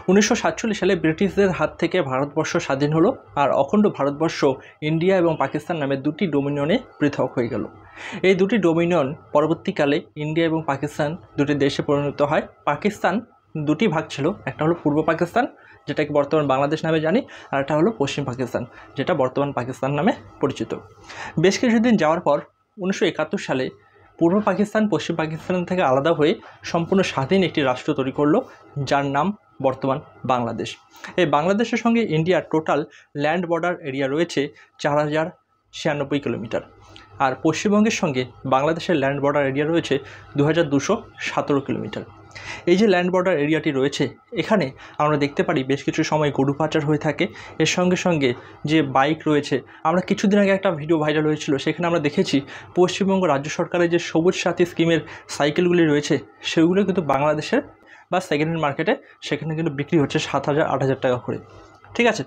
1947 সালে ব্রিটিশদের হাত থেকে ভারতবর্ষ স্বাধীন হলো, আর অখণ্ড ভারতবর্ষ ইন্ডিয়া এবং পাকিস্তান নামে দুটি ডোমিনিয়নে পৃথক হয়ে গেল। এই দুটি ডোমিনিয়ন পরবর্তীকালে ইন্ডিয়া এবং পাকিস্তান দুটি দেশে পরিণত হয়। পাকিস্তান দুটি ভাগ ছিল, একটা হলো পূর্ব পাকিস্তান, যেটাকে বর্তমান বাংলাদেশ নামে জানি, আর একটা হলো পশ্চিম পাকিস্তান, যেটা বর্তমান পাকিস্তান নামে পরিচিত। বেশ কিছুদিন যাওয়ার পর 1971 সালে পূর্ব পাকিস্তান পশ্চিম পাকিস্তান থেকে আলাদা হয়ে সম্পূর্ণ স্বাধীন একটি রাষ্ট্র তৈরি করলো, যার নাম বর্তমান বাংলাদেশ। এই বাংলাদেশের সঙ্গে ইন্ডিয়ার টোটাল ল্যান্ড বর্ডার এরিয়া রয়েছে 4096 কিলোমিটার, আর পশ্চিমবঙ্গের সঙ্গে বাংলাদেশের ল্যান্ড বর্ডার এরিয়া রয়েছে 2217 কিলোমিটার। এই যে ল্যান্ড বর্ডার এরিয়াটি রয়েছে, এখানে আমরা দেখতে পারি বেশ কিছু সময় গরু পাচার হয়ে থাকে। এর সঙ্গে সঙ্গে যে বাইক রয়েছে, আমরা কিছুদিন আগে একটা ভিডিও ভাইরাল হয়েছিল, সেখানে আমরা দেখেছি পশ্চিমবঙ্গ রাজ্য সরকারের যে সবুজ সাথী স্কিমের সাইকেলগুলি রয়েছে, সেগুলো কিন্তু বাংলাদেশের বা সেকেন্ড হ্যান্ড মার্কেটে সেখানে কিন্তু বিক্রি হচ্ছে 7,000-8,000 টাকা করে। ঠিক আছে,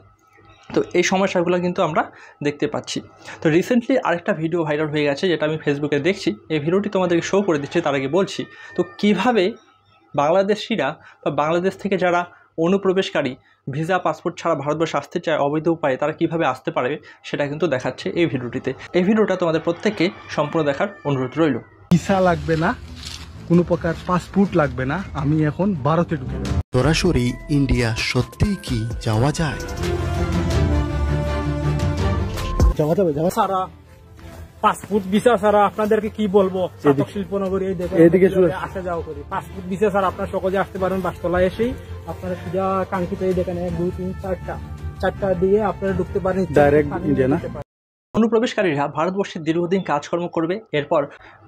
তো এই সমস্যাগুলো কিন্তু আমরা দেখতে পাচ্ছি। তো রিসেন্টলি আরেকটা ভিডিও ভাইরাল হয়ে গেছে, যেটা আমি ফেসবুকে দেখছি। এই ভিডিওটি তোমাদেরকে শো করে দিচ্ছি, তার আগে বলছি তো কীভাবে বাংলাদেশিরা বা বাংলাদেশ থেকে যারা অনুপ্রবেশকারী ভিসা পাসপোর্ট ছাড়া ভারতবর্ষে আসতে চায় অবৈধ উপায়ে, তারা কিভাবে আসতে পারবে সেটা কিন্তু দেখাচ্ছে এই ভিডিওটিতে। এই ভিডিওটা তোমাদের প্রত্যেককে সম্পূর্ণ দেখার অনুরোধ রইল। ভিসা লাগবে না, কোনো প্রকার পাসপোর্ট লাগবে না, আমি এখন ভারতে ঢুকবো। সরাসরি ইন্ডিয়া সত্যিই কি যাওয়া যায়? যাওয়া যাবে, যাওয়া সারা পাসপোর্ট ভিসা ছাড়া আপনাদেরকে কি বলবো, চাতক শিল্পনগরী এদিকে আসা যাওয়া করি। পাসপোর্ট ভিসা ছাড়া আপনারা সহজে আসতে পারেন। বাসতলায় এসেই আপনারা সোজা কাঙ্ক্ষিত এই দেখেন 1 2 3 4টা দিয়ে আপনারা ঢুকতে পারেন ডাইরেক্ট ইন্ডিয়া না। অনুপ্রবেশকারীরা ভারতবর্ষে দীর্ঘদিন কাজকর্ম করবে, এরপর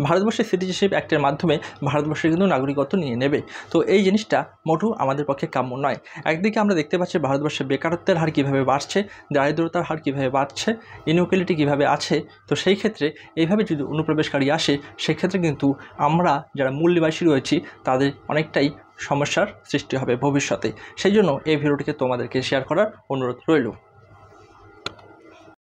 ভারতবর্ষের সিটিজেনশিপ অ্যাক্টের মাধ্যমে ভারতবর্ষের কিন্তু নাগরিকত্ব নিয়ে নেবে। তো এই জিনিসটা মোটেও আমাদের পক্ষে কাম্য নয়। একদিকে আমরা দেখতে পাচ্ছি ভারতবর্ষে বেকারত্বের হার কীভাবে বাড়ছে, দারিদ্রতার হার কীভাবে বাড়ছে, ইনইকুয়ালিটি কীভাবে আছে। তো সেই ক্ষেত্রে এইভাবে যদি অনুপ্রবেশকারী আসে, সেক্ষেত্রে কিন্তু আমরা যারা মূল নিবাসী রয়েছি তাদের অনেকটাই সমস্যার সৃষ্টি হবে ভবিষ্যতে। সেই জন্য এই ভিডিওটিকে তোমাদেরকে শেয়ার করার অনুরোধ রইল।